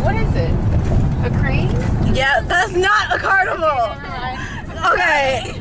What is it? A crane? Yeah, that's not a carnival. Okay.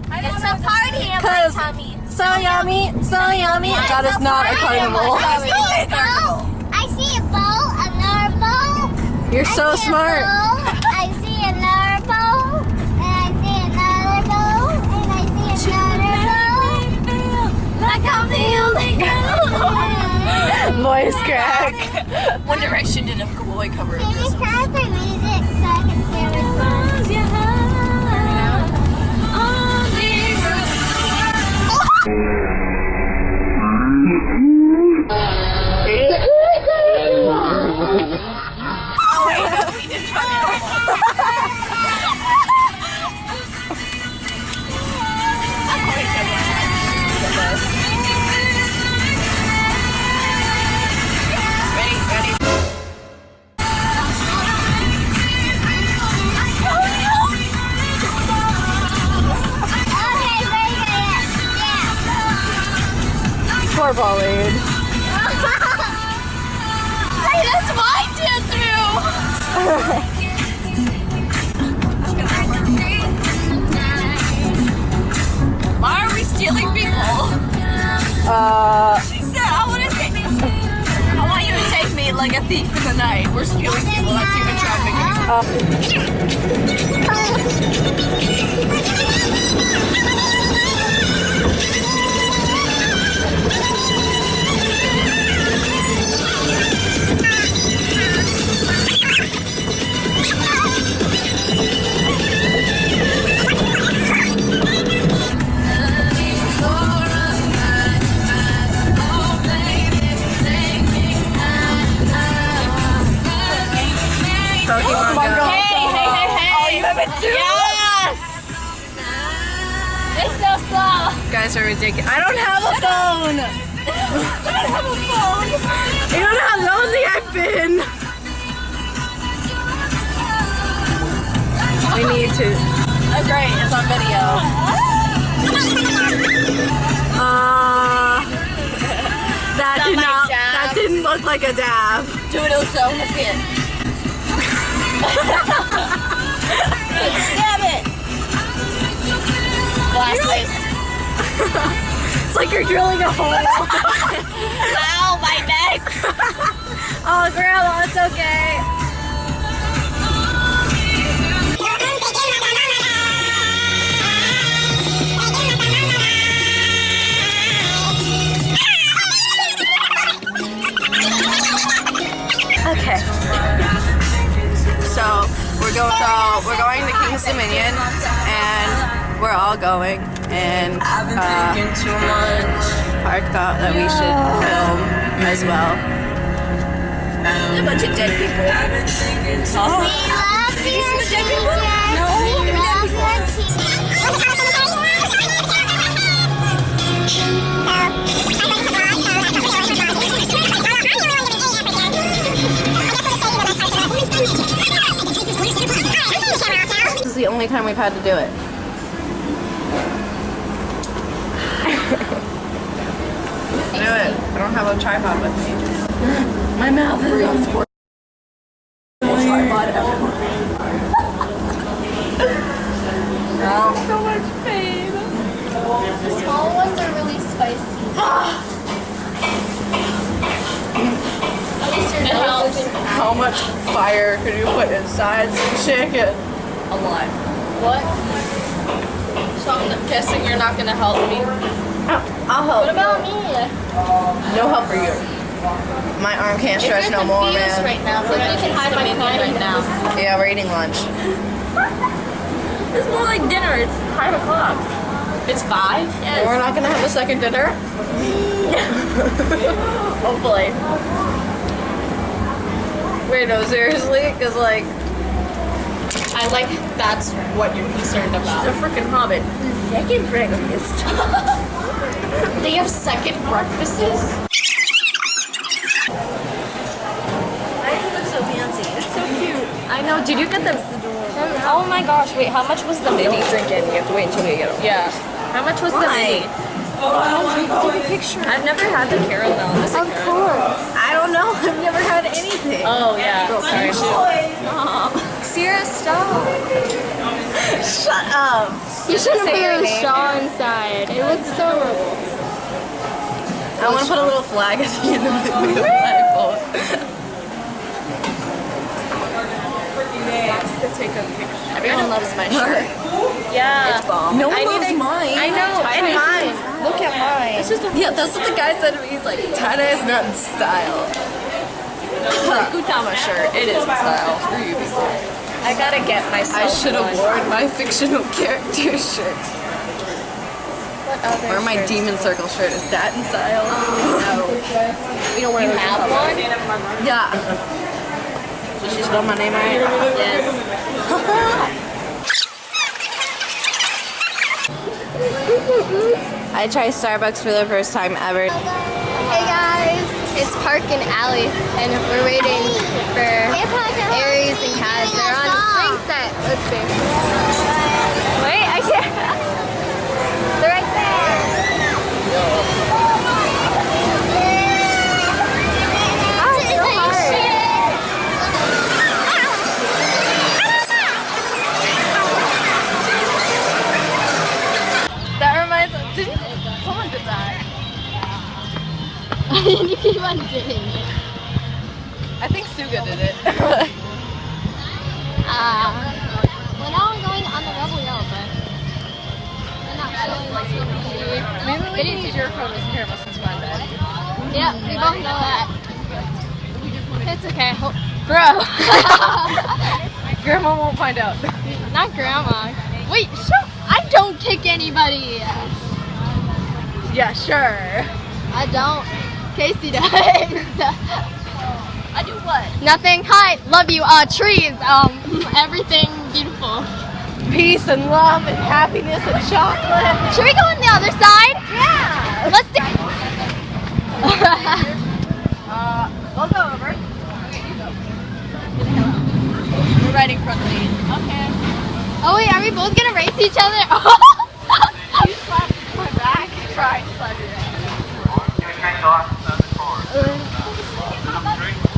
It's a party in my tummy. So yummy, so yummy. That is not a carnival. I see a bowl, another bowl. You're so smart. I see another bowl, and I see another bowl, and I see another bowl. Like I'm the only girl. Voice crack. One Direction did a boy cover of Can this. you turn the music so I can hear it? Poor Pauline. Hey, that's my dance move! Why are we stealing people? She said, I want you to take me like a thief in the night. We're stealing people. That's human trafficking. Yes! It's so slow. You guys are ridiculous. I don't have a phone. I don't have a phone. You don't know how lonely I've been. We need to. Oh, great. It's on video. That didn't look like a dab. Do it, Oso. Let's see it. Damn it! Glasses. It's like you're drilling a hole. Ow, my neck! Oh, Grandma, it's okay. Okay. So we're going to King's Dominion, and we're all going. And Park thought that we should film as well. A bunch of dead people. We love you, teacher. We love your This is the only time we've had to do it. Do it. I don't have a tripod with me. My mouth is on sport. Tripod ever. So much pain. The small ones are really spicy. At least your nose isn't. How much fire could you put inside some chicken? A lot. What? So I'm guessing you're not gonna help me. I'll help. What about me? No help for you. My arm can't stretch no more, man. Right now, so you can hide my Dominion right now. Yeah, we're eating lunch. It's more like dinner. It's 5 o'clock. It's 5? Yes. We're not gonna have a second dinner? Hopefully. Wait, no, seriously? Because, like, I like that's what you're concerned about. she's a freaking hobbit. Second breakfast. They have second breakfasts? I think it's so fancy. It's so cute. I know. Did you get the... Oh my gosh. Wait, how much was the mini? Don't drink it. You have to wait until we get it. Yeah. How much was the mini? Take a picture. I've never had the caramel. Is it caramel? I don't no, I've never had anything. Oh yeah. Sorry. Sierra, stop. Shut up. You shouldn't Say put your a name. straw inside. It looks so horrible. I want to put a little flag at the end of the flagpole. Take a picture. Everyone loves my shirt. Yeah. It's bomb. No one I need loves a- mine. I know. And mine. Look at mine. It's just yeah, that's what the guy said to me. He's like, tie-dye is not in style. For a Gutama shirt, it is in style. Screw you people. I gotta get myself. I should have one. worn my fictional character shirt. What other Or my shirts? Demon Circle shirt. Is that in style? No. We don't wear you have one? Yeah. Did she spell my name right? Yes. I tried Starbucks for the first time ever. Hey guys, it's Park and Allie, and we're waiting for Aries and Kaz. They're on the swing set. Let's see. Wait, I can't. They're right there. Oh, it's so hard. That reminds me. Didn't someone did that? You keep on doing it. I think Suga did it. Well, now I'm going on the Rebel Yell, but I'm not showing what's going on here. Maybe we can use your phone as a camera since mine died. Yeah, we both know that. It's okay. Bro! Grandma won't find out. Not grandma. Wait, shut. I don't kick anybody. Yeah, sure. I don't. Casey does. I do what? Nothing. Hi. Love you. Trees. Everything beautiful. Peace and love and happiness and chocolate. Should we go on the other side? Yeah! Let's do. We'll go over. We're riding front lead. Okay. Oh wait, are we both gonna race each other? You slapped my back. Try to slap your back.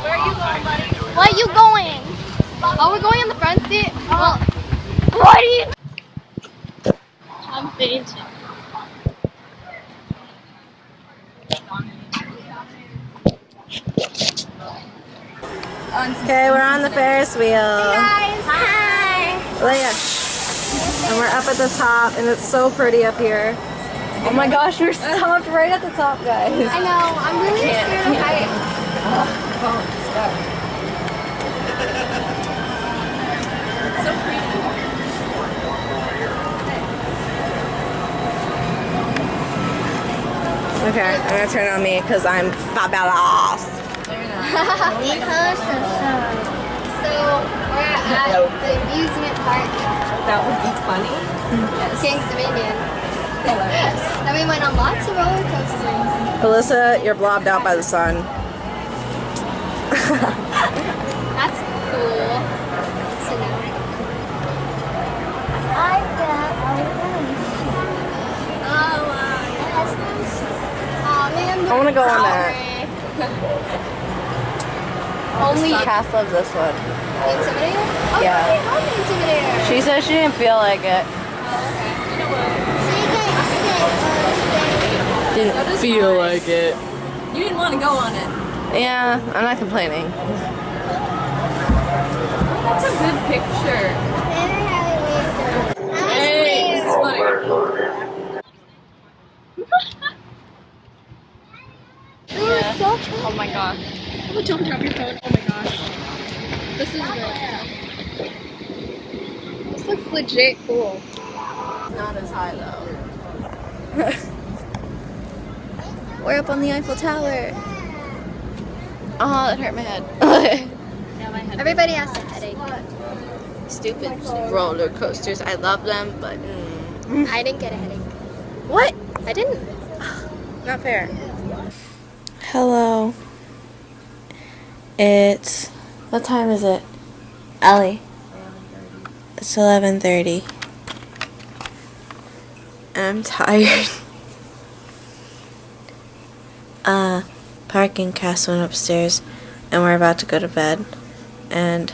Where are you going, buddy? Where are you going? Oh, we're going on the front seat? Well, what are you? I'm fainting. Okay, we're on the Ferris wheel. Guys, hi. Leia. And we're up at the top, and it's so pretty up here. Oh my gosh, we're stopped right at the top, guys. I know, I'm really scared of heights. Okay, I'm gonna turn it on me because I'm fabulous. So, we're at the amusement park, That would be funny. Kings Dominion. And we went on lots of roller coasters. Alyssa, you're blobbed out by the sun. That's cool. So now. Oh man, I wanna go on that. Only Cass loves this one. the Intimidator? Oh, Yeah. yeah. On the Intimidator. She said she didn't feel like it. Didn't feel like it. You didn't want to go on it. Yeah, I'm not complaining. That's a good picture. Hey, this is funny. Oh my gosh. Oh, don't drop your phone. Oh my gosh. This is good. This looks legit cool. Not as high though. We're up on the Eiffel Tower. Oh, that hurt my head. Everybody has a headache. Stupid roller coasters. I love them, but I didn't get a headache. what? I didn't. Not fair. Hello. It's what time is it? Allie. It's 11:30. I'm tired. Park and Cass went upstairs, and we're about to go to bed, and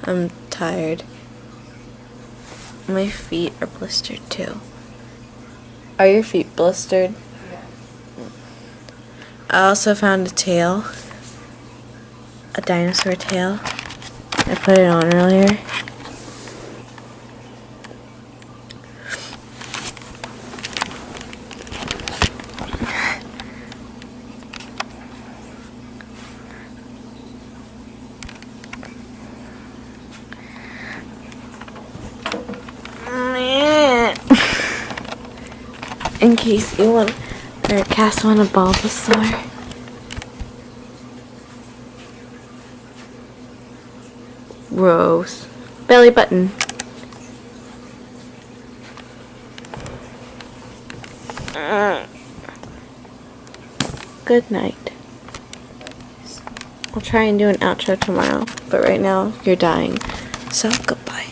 I'm tired. My feet are blistered too. Are your feet blistered? I also found a tail, a dinosaur tail. I put it on earlier. In case you want, or Cass want a Bulbasaur. Rose. Belly button. Good night. I'll try and do an outro tomorrow, but right now you're dying. So goodbye.